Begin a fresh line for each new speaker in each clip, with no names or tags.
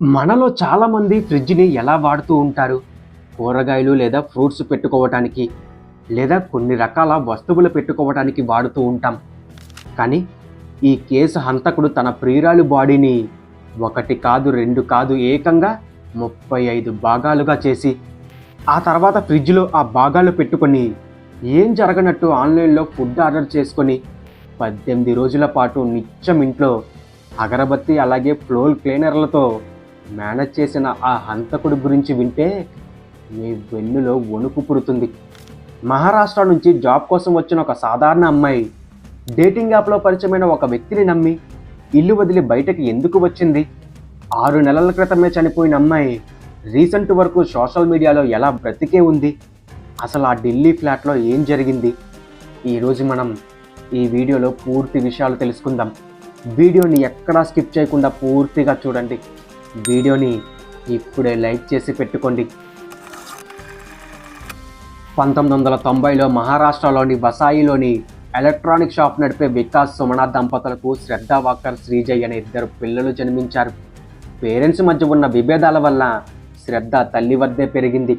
మనలో చాలామంది ఫ్రిడ్జ్ని ఎలా వాడుతూ ఉంటారు? కూరగాయలు లేదా ఫ్రూట్స్ పెట్టుకోవటానికి, లేదా కొన్ని రకాల వస్తువులు పెట్టుకోవటానికి వాడుతూ ఉంటాం. కానీ ఈ కేసు హంతకుడు తన ప్రియురాలు బాడీని ఒకటి కాదు, రెండు కాదు, ఏకంగా 35 భాగాలుగా చేసి, ఆ తర్వాత ఫ్రిడ్జ్లో ఆ భాగాలు పెట్టుకొని ఏం జరగనట్టు ఆన్లైన్లో ఫుడ్ ఆర్డర్ చేసుకొని 18 రోజుల పాటు నిత్యం ఇంట్లో అగరబత్తి అలాగే ఫ్లోర్ క్లీనర్లతో మేనేజ్ చేసిన ఆ హంతకుడి గురించి వింటే మీ వెన్నులో వణుకు పుడుతుంది. మహారాష్ట్ర నుంచి జాబ్ కోసం వచ్చిన ఒక సాధారణ అమ్మాయి డేటింగ్ యాప్లో పరిచయమైన ఒక వ్యక్తిని నమ్మి ఇల్లు వదిలి బయటకు ఎందుకు వచ్చింది? 6 నెలల క్రితమే చనిపోయిన అమ్మాయి రీసెంట్ వరకు సోషల్ మీడియాలో ఎలా బ్రతికే ఉంది? అసలు ఆ ఢిల్లీ ఫ్లాట్లో ఏం జరిగింది? ఈరోజు మనం ఈ వీడియోలో పూర్తి విషయాలు తెలుసుకుందాం. వీడియోని ఎక్కడా స్కిప్ చేయకుండా పూర్తిగా చూడండి. వీడియోని ఇప్పుడే లైక్ చేసి పెట్టుకోండి. 1990లో మహారాష్ట్రలోని వసాయిలోని ఎలక్ట్రానిక్ షాప్ నడిపే వికాస్ సుమన దంపతులకు శ్రద్ధా వాకర్ శ్రీజయ్ అనే 2 పిల్లలు జన్మించారు. పేరెంట్స్ మధ్య ఉన్న విభేదాల వల్ల శ్రద్ధ తల్లి వద్దే పెరిగింది.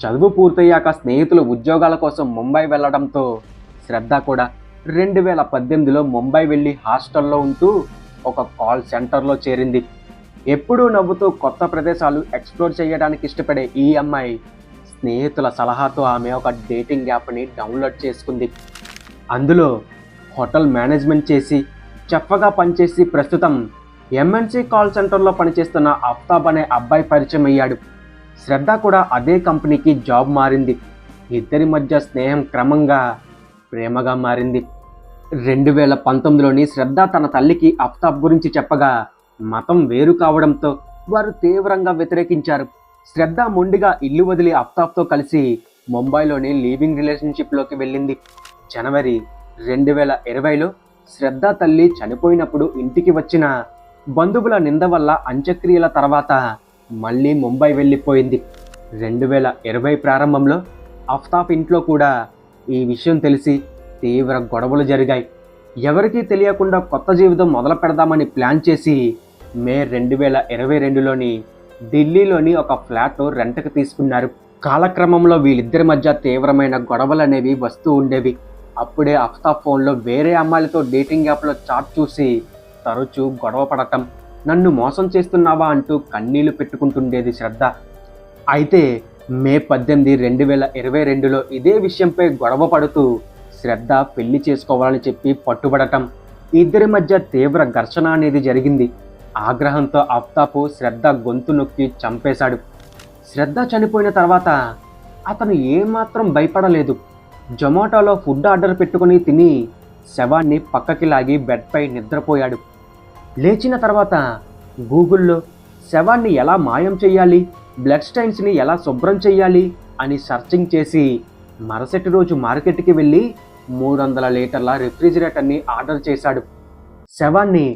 చదువు పూర్తయ్యాక స్నేహితులు ఉద్యోగాల కోసం ముంబై వెళ్లడంతో శ్రద్ధ కూడా 2018లో ముంబై వెళ్ళి హాస్టల్లో ఉంటూ ఒక కాల్ సెంటర్లో చేరింది. ఎప్పుడూ నవ్వుతూ కొత్త ప్రదేశాలు ఎక్స్ప్లోర్ చేయడానికి ఇష్టపడే ఈ అమ్మాయి స్నేహితుల సలహాతో ఆమె ఒక డేటింగ్ యాప్ని డౌన్లోడ్ చేసుకుంది. అందులో హోటల్ మేనేజ్మెంట్ చేసి చెఫ్గా పనిచేసి ప్రస్తుతం ఎంఎన్సి కాల్ సెంటర్లో పనిచేస్తున్న ఆఫ్తాబ్ అనే అబ్బాయి పరిచయం అయ్యాడు. శ్రద్ధ కూడా అదే కంపెనీకి జాబ్ మారింది. ఇద్దరి మధ్య స్నేహం క్రమంగా ప్రేమగా మారింది. 2019లోని శ్రద్ధ తన తల్లికి ఆఫ్తాబ్ గురించి చెప్పగా మతం వేరు కావడంతో వారు తీవ్రంగా వ్యతిరేకించారు. శ్రద్ధ మొండిగా ఇల్లు వదిలి ఆఫ్తాబ్తో కలిసి ముంబైలోని లివింగ్ రిలేషన్షిప్లోకి వెళ్ళింది. జనవరి 2020లో శ్రద్ధ తల్లి చనిపోయినప్పుడు ఇంటికి వచ్చిన బంధువుల నింద వల్ల అంత్యక్రియల తర్వాత మళ్ళీ ముంబై వెళ్ళిపోయింది. 2020 ప్రారంభంలో ఆఫ్తాబ్ ఇంట్లో కూడా ఈ విషయం తెలిసి తీవ్ర గొడవలు జరిగాయి. ఎవరికీ తెలియకుండా కొత్త జీవితం మొదలు పెడదామని ప్లాన్ చేసి మే 2022లోని ఢిల్లీలోని ఒక ఫ్లాట్ రెంట్కి తీసుకున్నారు. కాలక్రమంలో వీళ్ళిద్దరి మధ్య తీవ్రమైన గొడవలు అనేవి వస్తూ ఉండేవి. అప్పుడే ఆఫ్తాబ్ ఫోన్లో వేరే అమ్మాయిలతో డేటింగ్ యాప్లో చాట్ చూసి తరచూ గొడవ పడటం, నన్ను మోసం చేస్తున్నావా అంటూ కన్నీళ్లు పెట్టుకుంటుండేది శ్రద్ధ. అయితే మే 18, 2022లో ఇదే విషయంపై గొడవ పడుతూ శ్రద్ధ పెళ్లి చేసుకోవాలని చెప్పి పట్టుబడటం, ఇద్దరి మధ్య తీవ్ర ఘర్షణ అనేది జరిగింది. ఆగ్రహంతో ఆఫ్తాబ్ శ్రద్ధ గొంతు నొక్కి చంపేశాడు. శ్రద్ధ చనిపోయిన తర్వాత అతను ఏమాత్రం భయపడలేదు. జొమాటోలో ఫుడ్ ఆర్డర్ పెట్టుకుని తిని శవాన్ని పక్కకి లాగి బెడ్పై నిద్రపోయాడు. లేచిన తర్వాత గూగుల్లో శవాన్ని ఎలా మాయం చేయాలి, బ్లడ్ స్టైన్స్ని ఎలా శుభ్రం చేయాలి అని సర్చింగ్ చేసి మరుసటి రోజు మార్కెట్కి వెళ్ళి 300 లీటర్ల రిఫ్రిజిరేటర్ని ఆర్డర్ చేశాడు. శవాన్ని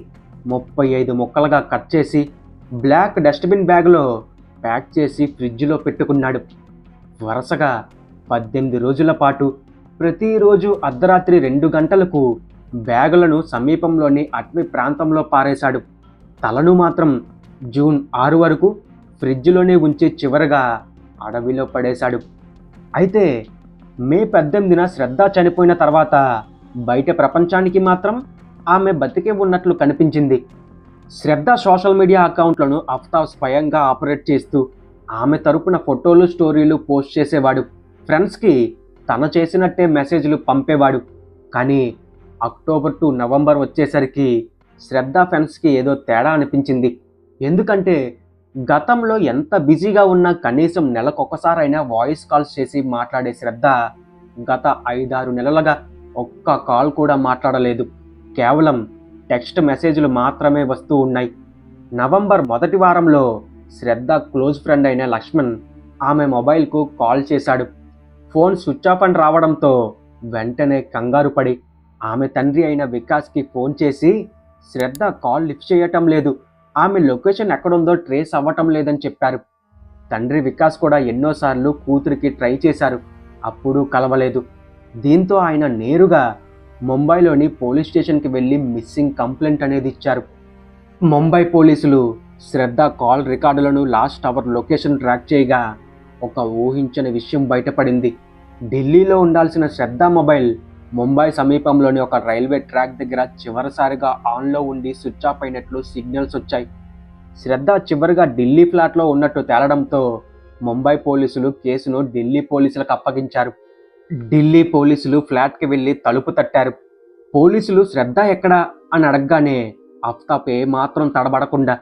35 ముక్కలుగా కట్ చేసి బ్లాక్ డస్ట్బిన్ బ్యాగ్లో ప్యాక్ చేసి ఫ్రిడ్జ్లో పెట్టుకున్నాడు. వరుసగా 18 రోజుల పాటు ప్రతిరోజు అర్ధరాత్రి 2 గంటలకు బ్యాగులను సమీపంలోని అటవీ ప్రాంతంలో పారేశాడు. తలను మాత్రం జూన్ 6 వరకు ఫ్రిడ్జ్లోనే ఉంచి చివరగా అడవిలో పడేశాడు. అయితే మే 18న శ్రద్ధ చనిపోయిన తర్వాత బయట ప్రపంచానికి మాత్రం ఆమె బతికే ఉన్నట్లు కనిపించింది. శ్రద్ధ సోషల్ మీడియా అకౌంట్లను ఆఫ్తాబ్ స్వయంగా ఆపరేట్ చేస్తూ ఆమె తరపున ఫోటోలు, స్టోరీలు పోస్ట్ చేసేవాడు. ఫ్రెండ్స్కి తను చేసినట్టే మెసేజ్లు పంపేవాడు. కానీ అక్టోబర్ టు నవంబర్ వచ్చేసరికి శ్రద్ధ ఫ్రెండ్స్కి ఏదో తేడా అనిపించింది. ఎందుకంటే గతంలో ఎంత బిజీగా ఉన్నా కనీసం నెలకొకసారైనా వాయిస్ కాల్స్ చేసి మాట్లాడే శ్రద్ధ గత 5-6 నెలలుగా ఒక్క కాల్ కూడా మాట్లాడలేదు. కేవలం టెక్స్ట్ మెసేజ్లు మాత్రమే వస్తూ ఉన్నాయి. నవంబర్ మొదటి వారంలో శ్రద్ధ క్లోజ్ ఫ్రెండ్ అయిన లక్ష్మణ్ ఆమె మొబైల్కు కాల్ చేశాడు. ఫోన్ స్విచ్ ఆఫ్ అని రావడంతో వెంటనే కంగారు పడి ఆమె తండ్రి అయిన వికాస్కి ఫోన్ చేసి శ్రద్ధ కాల్ లిఫ్ట్ చేయటం లేదు, ఆమె లొకేషన్ ఎక్కడుందో ట్రేస్ అవ్వటం లేదని చెప్పారు. తండ్రి వికాస్ కూడా ఎన్నోసార్లు కూతురికి ట్రై చేశారు, అప్పుడూ కలవలేదు. దీంతో ఆయన నేరుగా ముంబైలోని పోలీస్ స్టేషన్కి వెళ్ళి మిస్సింగ్ కంప్లైంట్ అనేది ఇచ్చారు. ముంబై పోలీసులు శ్రద్ధ కాల్ రికార్డులను లాస్ట్ అవర్ లొకేషన్ ట్రాక్ చేయగా ఒక ఊహించని విషయం బయటపడింది. ఢిల్లీలో ఉండాల్సిన శ్రద్ధ మొబైల్ ముంబై సమీపంలోని ఒక రైల్వే ట్రాక్ దగ్గర చివరిసారిగా ఆన్లో ఉండి స్విచ్ ఆఫ్ అయినట్లు సిగ్నల్స్ వచ్చాయి. శ్రద్ధ చివరిగా ఢిల్లీ ఫ్లాట్లో ఉన్నట్టు తేలడంతో ముంబై పోలీసులు కేసును ఢిల్లీ పోలీసులకు అప్పగించారు. ఢిల్లీ పోలీసులు ఫ్లాట్కి వెళ్ళి తలుపు తట్టారు. పోలీసులు శ్రద్ధ ఎక్కడా అని అడగగానే ఆఫ్తాబ్ ఏమాత్రం తడబడకుండా,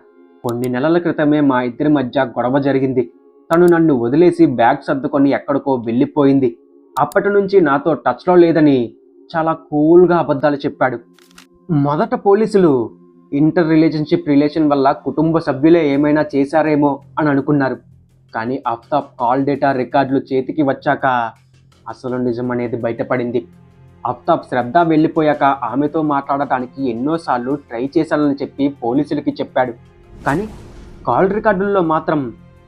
కొన్ని నెలల క్రితమే మా ఇద్దరి మధ్య గొడవ జరిగింది. తను నన్ను వదిలేసి బ్యాగ్ సర్దుకొని ఎక్కడికో వెళ్ళిపోయింది. అప్పటి నుంచి నాతో టచ్లో లేదని చాలా కూల్గా అబద్ధాలు చెప్పాడు. మొదట పోలీసులు ఇంటర్ రిలేషన్ వల్ల కుటుంబ సభ్యులే ఏమైనా చేశారేమో అని అనుకున్నారు. కానీ ఆఫ్తాబ్ కాల్ డేటా రికార్డులు చేతికి వచ్చాక అసలు నిజం అనేది బయటపడింది. ఆఫ్తాబ్ శ్రద్ధ వెళ్ళిపోయాక ఆమెతో మాట్లాడటానికి ఎన్నోసార్లు ట్రై చేశానని చెప్పి పోలీసులకి చెప్పాడు. కానీ కాల్ రికార్డుల్లో మాత్రం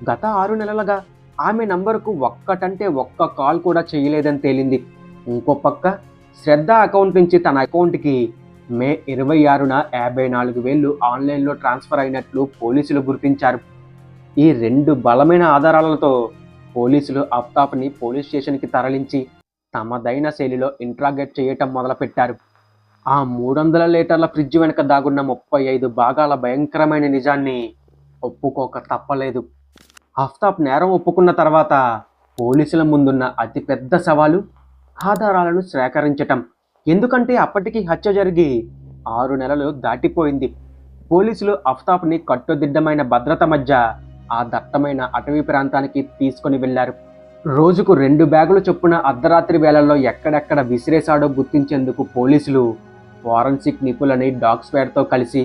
గత 6 నెలలుగా ఆమె నంబరుకు ఒక్కటంటే ఒక్క కాల్ కూడా చేయలేదని తేలింది. ఇంకో పక్క శ్రద్ధ అకౌంట్ నుంచి తన అకౌంట్కి మే 26న 54,000 ఆన్లైన్లో ట్రాన్స్ఫర్ అయినట్లు పోలీసులు గుర్తించారు. ఈ 2 బలమైన ఆధారాలతో పోలీసులు ఆఫ్తాబ్ని పోలీస్ స్టేషన్కి తరలించి తమదైన శైలిలో ఇంట్రాగేట్ చేయటం మొదలుపెట్టారు. ఆ 300 లీటర్ల ఫ్రిడ్జ్ వెనుక దాగున్న 35 భాగాల భయంకరమైన నిజాన్ని ఒప్పుకోక తప్పలేదు. ఆఫ్తాబ్ నేరం ఒప్పుకున్న తర్వాత పోలీసుల ముందున్న అతిపెద్ద సవాలు ఆధారాలను సేకరించటం. ఎందుకంటే అప్పటికి హత్య జరిగి 6 నెలలు దాటిపోయింది. పోలీసులు ఆఫ్తాబ్ని కట్టుదిట్టమైన భద్రత మధ్య ఆ దట్టమైన అటవీ ప్రాంతానికి తీసుకొని వెళ్లారు. రోజుకు 2 బ్యాగులు చొప్పున అర్ధరాత్రి వేళల్లో ఎక్కడెక్కడ విసిరేశాడో గుర్తించేందుకు పోలీసులు ఫోరెన్సిక్ నిపుణులని డాగ్ స్క్వాడ్తో కలిసి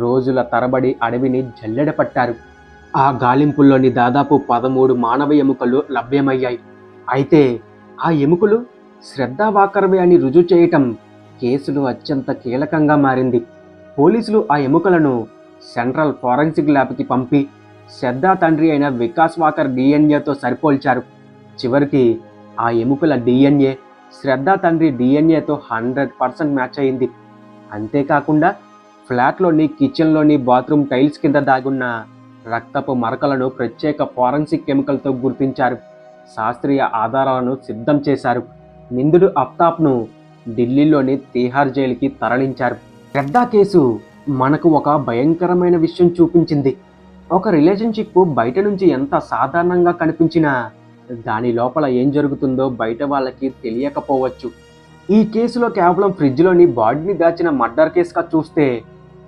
రోజుల తరబడి అడవిని జల్లెడ పట్టారు. ఆ గాలింపుల్లోని దాదాపు 13 మానవ ఎముకలు లభ్యమయ్యాయి. అయితే ఆ ఎముకలు శ్రద్ధ వాకర్వే అని రుజువు చేయటం కేసులో అత్యంత కీలకంగా మారింది. పోలీసులు ఆ ఎముకలను సెంట్రల్ ఫోరెన్సిక్ ల్యాబ్కి పంపి శ్రద్ధ తండ్రి అయిన వికాస్ వాకర్ డిఎన్ఏతో సరిపోల్చారు. చివరికి ఆ ఎముకల డిఎన్ఏ శ్రద్ధ తండ్రి డిఎన్ఏతో 100% మ్యాచ్ అయింది. అంతేకాకుండా ఫ్లాట్లోని కిచెన్లోని బాత్రూమ్ టైల్స్ కింద దాగున్న రక్తపు మరకలను ప్రత్యేక ఫోరెన్సిక్ కెమికల్తో గుర్తించారు. శాస్త్రీయ ఆధారాలను సిద్ధం చేశారు. నిందితుడు ఆఫ్తాబ్ను ఢిల్లీలోని తీహార్ జైలుకి తరలించారు. శ్రద్ధ కేసు మనకు ఒక భయంకరమైన విషయం చూపించింది. ఒక రిలేషన్షిప్ బయట నుంచి ఎంత సాధారణంగా కనిపించినా దాని లోపల ఏం జరుగుతుందో బయట వాళ్ళకి తెలియకపోవచ్చు. ఈ కేసులో కేవలం ఫ్రిడ్జ్లోని బాడీని దాచిన మర్డర్ కేసుగా చూస్తే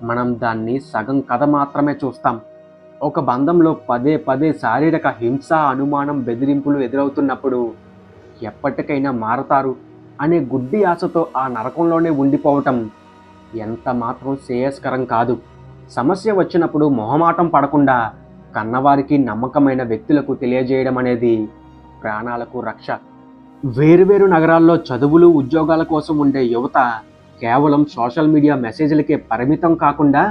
మనం దాన్ని సగం కథ మాత్రమే చూస్తాం. ఒక బంధంలో పదే పదే శారీరక హింస, అనుమానం, బెదిరింపులు ఎదురవుతున్నప్పుడు ఎప్పటికైనా మారతారు అనే గుడ్డి ఆశతో ఆ నరకంలోనే ఉండిపోవటం ఎంత మాత్రం శ్రేయస్కరం కాదు. సమస్య వచ్చినప్పుడు మొహమాటం పడకుండా కన్నవారికి, నమ్మకమైన వ్యక్తులకు తెలియజేయడం అనేది ప్రాణాలకు రక్ష. వేరువేరు నగరాల్లో చదువులు, ఉద్యోగాల కోసం ఉండే యువత కేవలం సోషల్ మీడియా మెసేజ్లకే పరిమితం కాకుండా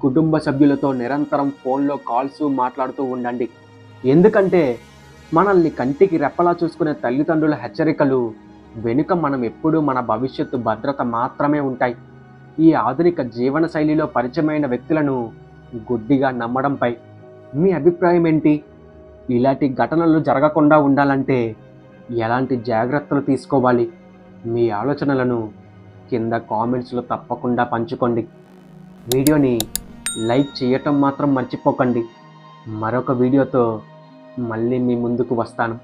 కుటుంబ సభ్యులతో నిరంతరం ఫోన్లో కాల్స్ మాట్లాడుతూ ఉండండి. ఎందుకంటే మనల్ని కంటికి రెప్పలా చూసుకునే తల్లిదండ్రుల హెచ్చరికలు వెనుక మనం ఎప్పుడూ మన భవిష్యత్తు భద్రత మాత్రమే ఉంటాయి. ఈ ఆధునిక జీవన శైలిలో పరిచయమైన వ్యక్తులను గుడ్డిగా నమ్మడంపై మీ అభిప్రాయం ఏంటి? ఇలాంటి ఘటనలు జరగకుండా ఉండాలంటే ఎలాంటి జాగ్రత్తలు తీసుకోవాలి? మీ ఆలోచనలను కింద కామెంట్స్లో తప్పకుండా పంచుకోండి. వీడియోని లైక్ చేయటం మాత్రం మర్చిపోకండి. మరొక వీడియోతో మళ్ళీ మీ ముందుకు వస్తాను.